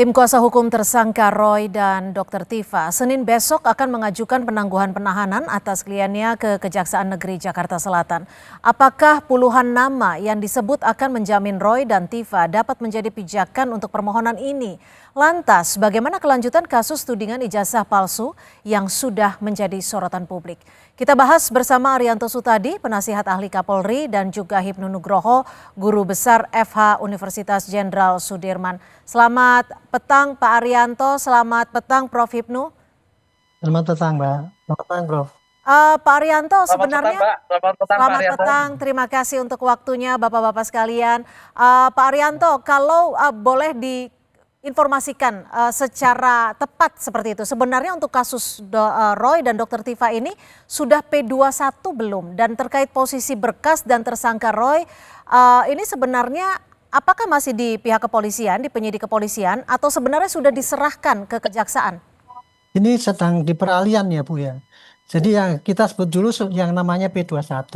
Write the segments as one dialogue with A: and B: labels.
A: Tim kuasa hukum tersangka Roy dan Dr. Tifa Senin besok akan mengajukan penangguhan penahanan atas kliennya ke Kejaksaan Negeri Jakarta Selatan. Apakah puluhan nama yang disebut akan menjamin Roy dan Tifa dapat menjadi pijakan untuk permohonan ini? Lantas, bagaimana kelanjutan kasus tudingan ijazah palsu yang sudah menjadi sorotan publik? Kita bahas bersama Arianto Sutadi, penasihat ahli Kapolri, dan juga Hipnu Nugroho, guru besar FH Universitas Jenderal Sudirman. Selamat petang Pak Arianto, selamat petang Prof. Hipnu.
B: Selamat petang Mbak, selamat petang Prof.
A: Pak Arianto, sebenarnya
C: selamat
A: petang, terima kasih untuk waktunya Bapak-Bapak sekalian. Pak Arianto, kalau boleh diinformasikan secara tepat seperti itu, sebenarnya untuk kasus Roy dan Dr. Tifa ini sudah P21 belum? Dan terkait posisi berkas dan tersangka Roy, ini sebenarnya apakah masih di pihak kepolisian, di penyidik kepolisian, atau sebenarnya sudah diserahkan ke kejaksaan?
B: Ini sedang di peralihan ya Bu ya. Jadi yang kita sebut dulu yang namanya P21.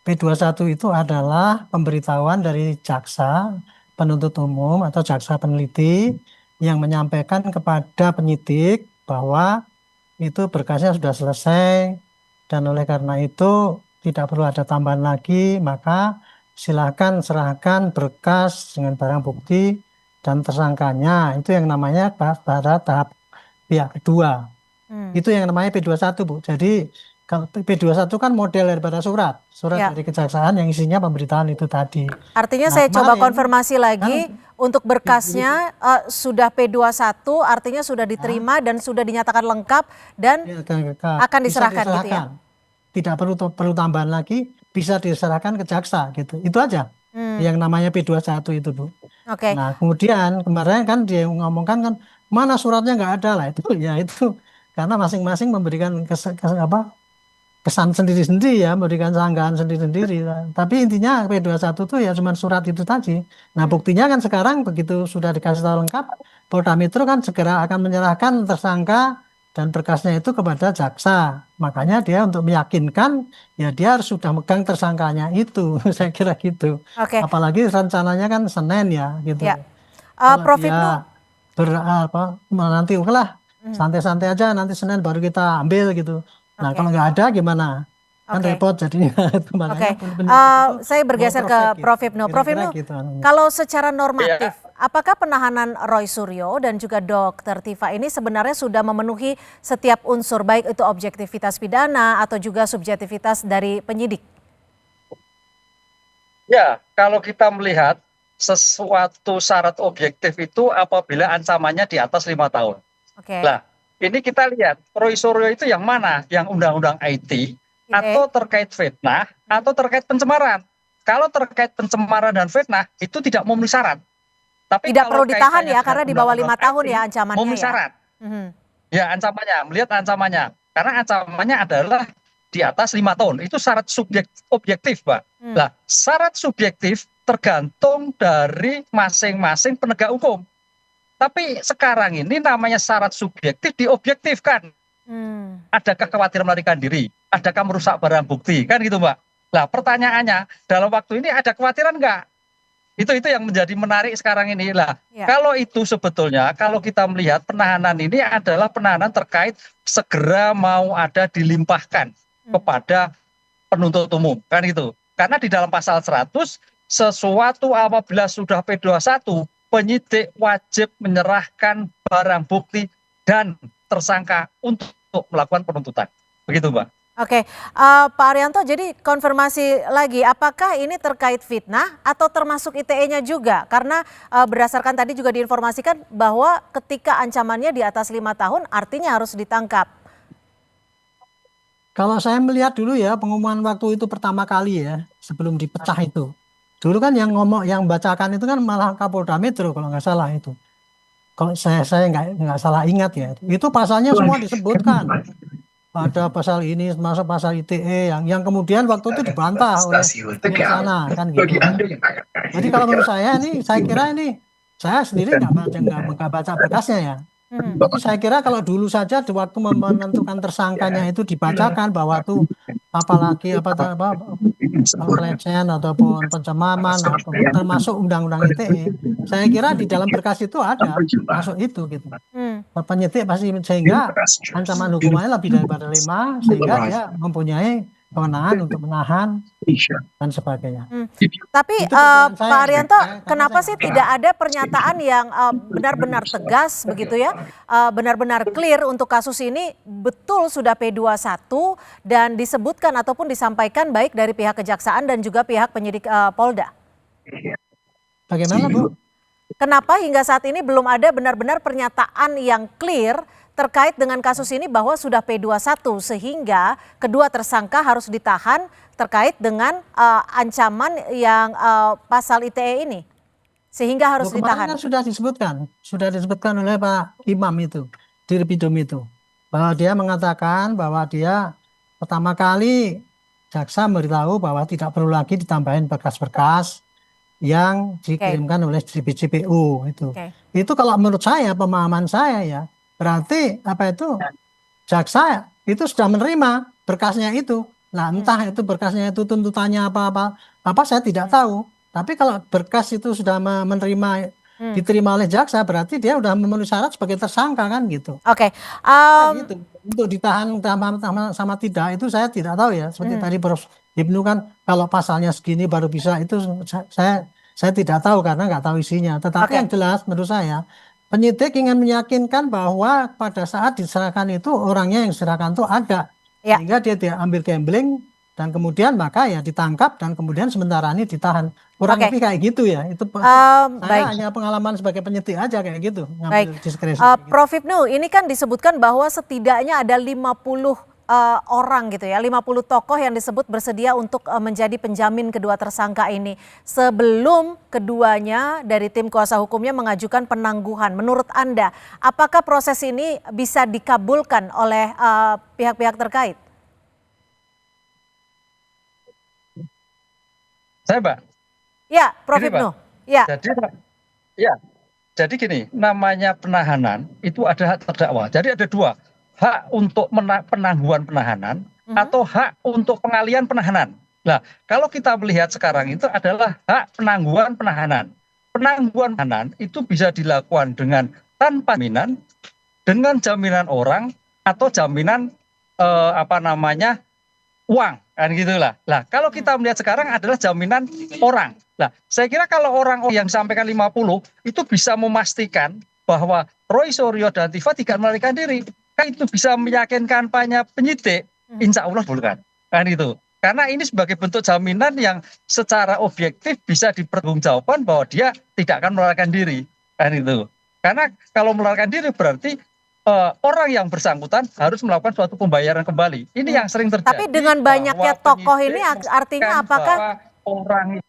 B: P21 itu adalah pemberitahuan dari jaksa penuntut umum atau jaksa peneliti yang menyampaikan kepada penyidik bahwa itu berkasnya sudah selesai dan oleh karena itu tidak perlu ada tambahan lagi, maka silakan serahkan berkas dengan barang bukti dan tersangkanya. Itu yang namanya pada tahap pihak kedua. Itu yang namanya P21 Bu. Jadi kalau P21 kan model daripada surat dari kejaksaan yang isinya pemberitaan itu tadi.
A: Artinya saya coba konfirmasi lagi, untuk berkasnya sudah P21, artinya sudah diterima dan sudah dinyatakan lengkap dan akan diserahkan gitu ya?
B: Tidak perlu tambahan lagi, bisa diserahkan ke jaksa gitu. Itu aja yang namanya P21 itu Bu. Nah kemudian kemarin kan dia ngomongkan kan mana suratnya nggak ada lah, itu ya itu karena masing-masing memberikan kesan sendiri-sendiri ya, memberikan sanggahan sendiri-sendiri. Tapi intinya P21 itu ya cuma surat itu tadi. Nah buktinya kan sekarang begitu sudah dikasih tahu lengkap, Polda Metro kan segera akan menyerahkan tersangka dan berkasnya itu kepada jaksa. Makanya dia untuk meyakinkan ya dia harus sudah megang tersangkanya itu. Saya kira gitu. Apalagi rencananya kan Senin ya gitu.
A: Prof. Hipnu
B: nanti lah santai-santai aja, nanti Senin baru kita ambil gitu. Nah kalau nggak ada gimana? Kan repot jadinya.
A: Saya bergeser ke Prof. Hipnu. Prof. Hipnu, gitu. Kalau secara normatif, apakah penahanan Roy Suryo dan juga Dr. Tifa ini sebenarnya sudah memenuhi setiap unsur, baik itu objektivitas pidana atau juga subjektivitas dari penyidik?
C: Ya, kalau kita melihat sesuatu syarat objektif itu apabila ancamannya di atas 5 tahun. Nah, ini kita lihat Roy Suryo itu yang mana? Yang undang-undang IT atau terkait fitnah atau terkait pencemaran. Kalau terkait pencemaran dan fitnah itu tidak memenuhi syarat. Tapi
A: tidak perlu ditahan ya karena di bawah 5 tahun ya ancamannya.
C: Memenuhi syarat. Ya ancamannya, melihat ancamannya. Karena ancamannya adalah di atas 5 tahun. Itu syarat objektif, Pak. Nah, syarat subjektif tergantung dari masing-masing penegak hukum. Tapi sekarang ini namanya syarat subjektif diobjektifkan. Adakah kekhawatiran melarikan diri? Adakah merusak barang bukti? Kan gitu Mbak. Nah pertanyaannya dalam waktu ini ada kekhawatiran enggak? Itu yang menjadi menarik sekarang ini lah. Kalau itu sebetulnya kalau kita melihat penahanan ini adalah penahanan terkait segera mau ada dilimpahkan kepada penuntut umum. Kan gitu. Karena di dalam pasal 100 sesuatu apabila sudah P21 penyidik wajib menyerahkan barang bukti dan tersangka untuk melakukan penuntutan. Begitu Mbak.
A: Pak Arianto, jadi konfirmasi lagi, apakah ini terkait fitnah atau termasuk ITE-nya juga? Karena berdasarkan tadi juga diinformasikan bahwa ketika ancamannya di atas 5 tahun artinya harus ditangkap.
B: Kalau saya melihat dulu ya pengumuman waktu itu pertama kali ya sebelum dipecah itu. Dulu kan yang bacakan itu kan malah Kapolda Metro kalau nggak salah itu. Kalau saya nggak salah ingat ya. Itu pasalnya semua disebutkan. Ada pasal ini masuk pasal ITE yang kemudian waktu itu dibantah oleh sana kan gitu. Jadi kalau menurut saya ini saya kira ini saya sendiri nggak baca berkasnya ya. Itu saya kira kalau dulu saja di waktu menentukan tersangkanya itu dibacakan bahwa tuh apalagi pelecehan ataupun pencemaran atau termasuk undang-undang ITE, saya kira di dalam berkas itu ada masuk itu gitu. Penyidik pasti sehingga ancaman hukumannya lebih daripada 5 sehingga dia mempunyai kewenangan untuk menahan dan sebagainya.
A: Tapi
B: Itu perkiraan saya,
A: Pak Arianto,
B: karena
A: kenapa
B: saya
A: sih tidak ada pernyataan yang benar-benar tegas begitu ya, benar-benar clear untuk kasus ini betul sudah P21 dan disebutkan ataupun disampaikan baik dari pihak kejaksaan dan juga pihak penyidik Polda?
B: Bagaimana Bu?
A: Kenapa hingga saat ini belum ada benar-benar pernyataan yang clear terkait dengan kasus ini bahwa sudah P21 sehingga kedua tersangka harus ditahan terkait dengan ancaman yang pasal ITE ini sehingga harus ditahan.
B: Kan sudah disebutkan oleh Pak Imam itu di Repidum itu bahwa dia mengatakan bahwa dia pertama kali jaksa memberitahu bahwa tidak perlu lagi ditambahin berkas-berkas yang dikirimkan oleh JPU itu. Itu kalau menurut saya, pemahaman saya ya, berarti jaksa itu sudah menerima berkasnya itu. Nah, entah itu berkasnya itu tuntutannya apa saya tidak tahu. Tapi kalau berkas itu sudah menerima diterima oleh jaksa, berarti dia sudah memenuhi syarat sebagai tersangka kan gitu. Gitu. Untuk ditahan sama tidak itu saya tidak tahu ya. Seperti tadi Prof. Ibnu kan kalau pasalnya segini baru bisa, itu saya tidak tahu karena nggak tahu isinya. Tetapi yang jelas menurut saya penyidik ingin meyakinkan bahwa pada saat diserahkan itu orangnya yang diserahkan itu ada, sehingga dia ambil gambling dan kemudian maka ya ditangkap dan kemudian sementara ini ditahan. Kurang lebih kayak gitu ya. Itu saya hanya pengalaman sebagai penyidik aja kayak gitu.
A: Baik. Prof. Ibnu, ini kan disebutkan bahwa setidaknya ada 50 orang gitu ya, 50 tokoh yang disebut bersedia untuk menjadi penjamin kedua tersangka ini. Sebelum keduanya dari tim kuasa hukumnya mengajukan penangguhan, menurut Anda, apakah proses ini bisa dikabulkan oleh pihak-pihak terkait?
C: Saya, Mbak.
A: Ya, Prof. Ibnu. Ya.
C: Jadi gini, namanya penahanan itu ada hak terdakwa. Jadi ada dua. Hak untuk penangguhan penahanan atau hak untuk pengalian penahanan. Nah, kalau kita melihat sekarang itu adalah hak penangguhan penahanan. Penangguhan penahanan itu bisa dilakukan dengan tanpa jaminan, dengan jaminan orang atau jaminan uang, kan gitulah. Nah, kalau kita melihat sekarang adalah jaminan orang. Nah, saya kira kalau orang yang disampaikan 50 itu bisa memastikan bahwa Roy Suryo dan Tifa tidak melarikan diri. Kan itu bisa meyakinkan penyidik, insya Allah bukan, kan itu. Karena ini sebagai bentuk jaminan yang secara objektif bisa dipertanggungjawabkan bahwa dia tidak akan melarikan diri, kan itu. Karena kalau melarikan diri berarti orang yang bersangkutan harus melakukan suatu pembayaran kembali. Ini yang sering terjadi.
A: Tapi dengan banyaknya tokoh ini artinya apakah
C: orang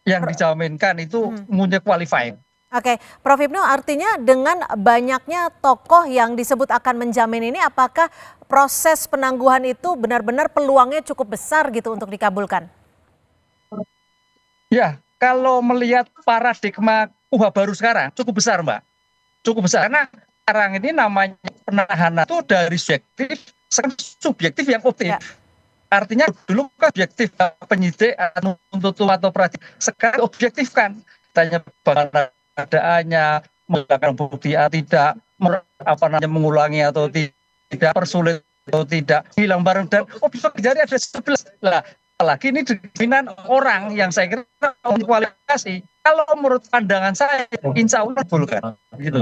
C: yang dijaminkan itu punya qualifying?
A: Oke, Prof. Ibnu, artinya dengan banyaknya tokoh yang disebut akan menjamin ini, apakah proses penangguhan itu benar-benar peluangnya cukup besar gitu untuk dikabulkan? Ya, kalau melihat paradigma KUHP baru sekarang cukup besar, Mbak. Cukup besar, karena sekarang ini namanya penahanan itu dari subjektif yang objektif. Ya. Artinya dulu kan objektif penyidik atau pradik, sekarang objektifkan. Tanya bagaimana keadaannya, menggunakan bukti atau tidak, mengulangi atau tidak, persulit atau tidak, hilang barang dan bisa jadi ada 11. Lah, apalagi ini jaminan orang yang saya kira kualifikasi. Kalau menurut pandangan saya, insya Allah bukan gitu.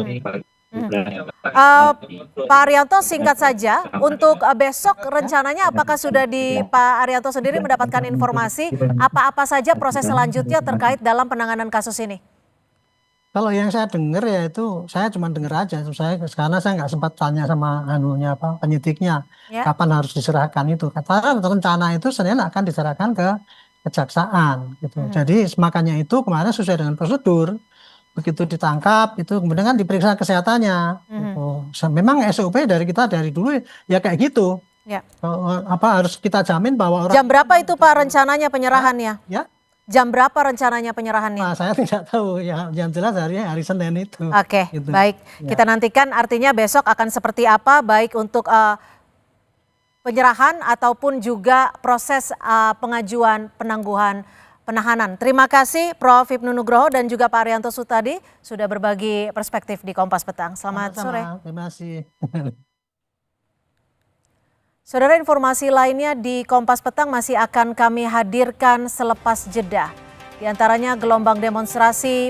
A: Pak Arianto, singkat saja, untuk besok rencananya apakah sudah Pak Arianto sendiri mendapatkan informasi apa-apa saja proses selanjutnya terkait dalam penanganan kasus ini?
B: Kalau yang saya dengar ya itu saya cuma dengar aja. Karena saya nggak sempat tanya sama penyidiknya kapan harus diserahkan itu. Karena rencana itu Senin akan diserahkan ke kejaksaan gitu. Jadi makanya itu kemarin sesuai dengan prosedur. Begitu ditangkap itu kemudian kan diperiksa kesehatannya. Gitu. Memang SOP dari kita dari dulu ya kayak gitu. Ya. Harus kita jamin bahwa orang.
A: Jam berapa itu Pak rencananya penyerahannya?
B: Ya.
A: Jam berapa rencananya penyerahannya?
B: Nah, saya tidak tahu ya, yang jelas hari Senin itu.
A: Oke,
B: Gitu.
A: baik.
B: Ya.
A: Kita nantikan artinya besok akan seperti apa, baik untuk penyerahan ataupun juga proses pengajuan penangguhan penahanan. Terima kasih Prof. Hipnu Nugroho dan juga Pak Arianto Sutadi sudah berbagi perspektif di Kompas Petang. Selamat sore.
B: Terima kasih.
A: Saudara, informasi lainnya di Kompas Petang masih akan kami hadirkan selepas jeda. Di antaranya gelombang demonstrasi